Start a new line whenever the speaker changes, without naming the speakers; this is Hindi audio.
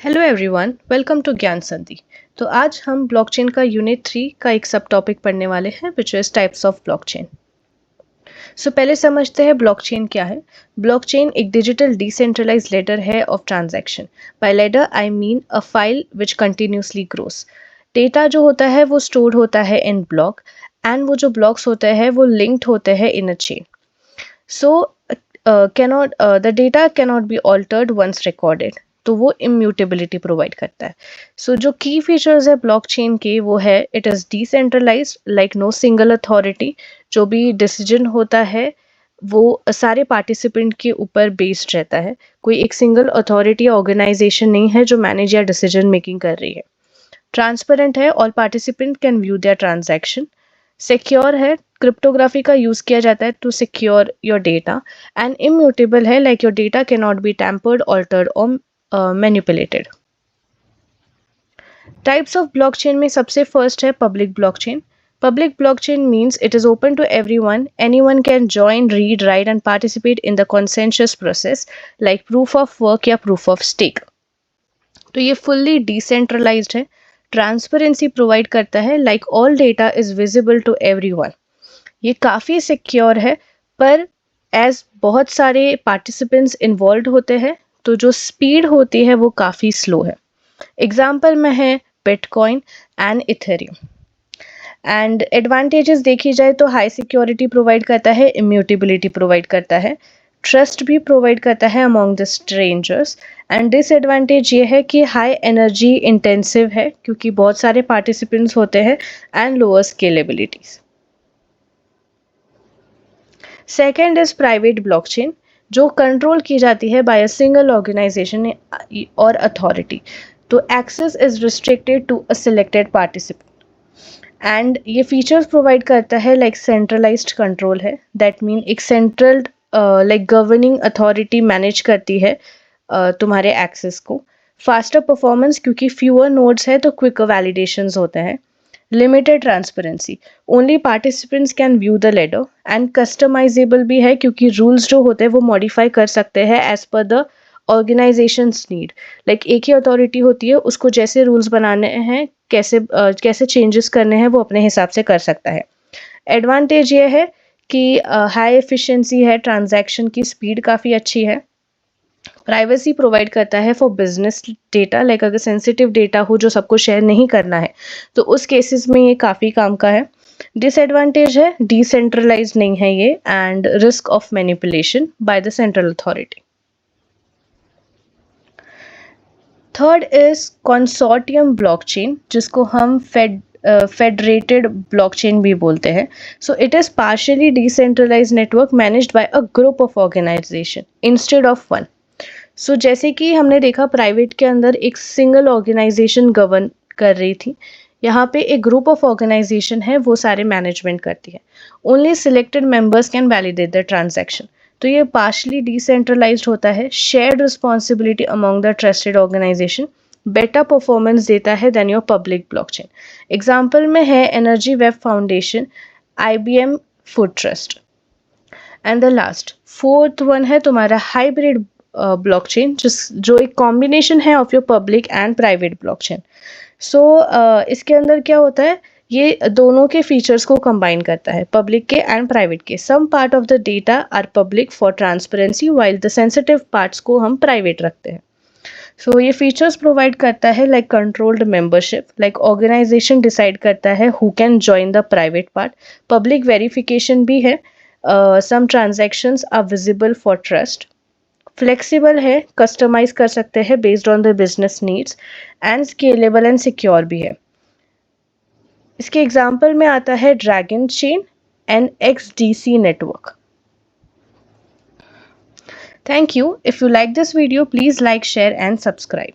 हेलो एवरीवन, वेलकम टू ज्ञान संधि। तो आज हम ब्लॉकचेन का यूनिट 3 का एक सब टॉपिक पढ़ने वाले हैं which is types of blockchain. So पहले समझते हैं ब्लॉकचेन क्या है। ब्लॉकचेन एक डिजिटल डिसेंट्रलाइज्ड लेटर है of transaction. By ledger I mean a file which continuously grows. Data जो होता है वो स्टोर होता है इन ब्लॉक एंड वो जो ब्लॉक्स होते हैं वो लिंक्ड होते हैं in a chain. So the data cannot be altered once recorded, तो वो इम्यूटेबिलिटी प्रोवाइड करता है। सो जो की फीचर्स है ब्लॉकचेन के वो है it is decentralised like no single authority. जो भी डिसीजन होता है वो सारे पार्टिसिपेंट के ऊपर बेस्ड रहता है। कोई एक सिंगल अथॉरिटी या ऑर्गेनाइजेशन नहीं है जो मैनेज या डिसीजन मेकिंग कर रही है। ट्रांसपेरेंट है, all participant can view their transaction. Secure है, क्रिप्टोग्राफी का यूज किया जाता है to secure your data. And immutable है, like your data can not be tampered, altered और मैनिपुलेटेड। टाइप्स ऑफ ब्लॉकचेन में सबसे फर्स्ट है public blockchain. Public blockchain means it is open to everyone. Anyone can join, read, write and participate in the consensus process like proof of work या proof of stake. तो ये फुल्ली डिसेंट्रलाइज्ड है, ट्रांसपेरेंसी प्रोवाइड करता है, like all data is visible to everyone. ये काफ़ी सिक्योर है, पर एज बहुत सारे पार्टिसिपेंट्स इन्वॉल्व होते हैं तो जो स्पीड होती है वो काफ़ी स्लो है। एग्जाम्पल में है bitcoin and Ethereum. And advantages देखी जाए तो हाई सिक्योरिटी प्रोवाइड करता है, इम्यूटेबिलिटी प्रोवाइड करता है, ट्रस्ट भी प्रोवाइड करता है among the strangers. And disadvantage ये है कि हाई एनर्जी इंटेंसिव है क्योंकि बहुत सारे पार्टिसिपेंट्स होते हैं and lower scalabilities. Second is private blockchain, जो कंट्रोल की जाती है बाय अ सिंगल ऑर्गेनाइजेशन और अथॉरिटी। तो access is restricted to a selected participant and ये फीचर्स प्रोवाइड करता है लाइक सेंट्रलाइज्ड कंट्रोल है, दैट मीन एक central like governing authority manage करती है तुम्हारे एक्सेस को। फास्टर परफॉर्मेंस क्योंकि फ्यूअर नोड्स है तो क्विकर वैलिडेशंस होते हैं। Limited transparency, only participants can view the ladder. And customisable भी है क्योंकि रूल्स जो होते हैं वो मॉडिफाई कर सकते हैं as per the organisations need. Like एक ही अथॉरिटी होती है, उसको जैसे रूल्स बनाने हैं, कैसे चेंजेस करने हैं वो अपने हिसाब से कर सकता है। एडवांटेज ये है कि हाई एफिशिएंसी है, ट्रांजैक्शन की स्पीड काफ़ी अच्छी है। प्राइवेसी प्रोवाइड करता है फॉर बिजनेस डेटा, लाइक अगर सेंसिटिव डेटा हो जो सबको शेयर नहीं करना है तो उस केसेस में ये काफ़ी काम का है। डिसएडवांटेज है डिसेंट्रलाइज नहीं है ये and risk of manipulation by the central authority. Third is consortium blockchain, जिसको हम फेडरेटेड ब्लॉकचेन भी बोलते हैं। So it is partially decentralize network managed by a group of organization instead of one. So जैसे कि हमने देखा प्राइवेट के अंदर एक सिंगल ऑर्गेनाइजेशन गवर्न कर रही थी, यहाँ पे एक ग्रुप ऑफ ऑर्गेनाइजेशन है वो सारे मैनेजमेंट करती है। Only selected members can validate the transaction. तो ये पार्शली डिसेंट्रलाइज्ड होता है, shared responsibility among the trusted organization, better performance देता है then your public blockchain. Example में है Energy Web Foundation, IBM Food Trust. And the last fourth one है तुम्हारा हाइब्रिड ब्लॉकचेन, जो एक कॉम्बिनेशन है of your public and private blockchain. So इसके अंदर क्या होता है, ये दोनों के फीचर्स को कंबाइन करता है, पब्लिक के एंड प्राइवेट के। Some part of the data are public for transparency while the sensitive parts को हम प्राइवेट रखते हैं। सो ये फीचर्स प्रोवाइड करता है like controlled membership, like organization decide करता है who can join the private part. Public verification भी है, some transactions are visible for trust. Flexible है, कस्टमाइज कर सकते हैं based on the business needs. And scalable and secure भी है। इसके एग्जाम्पल में आता है Dragonchain and XDC network. Thank you. If you like this video please like, share and subscribe.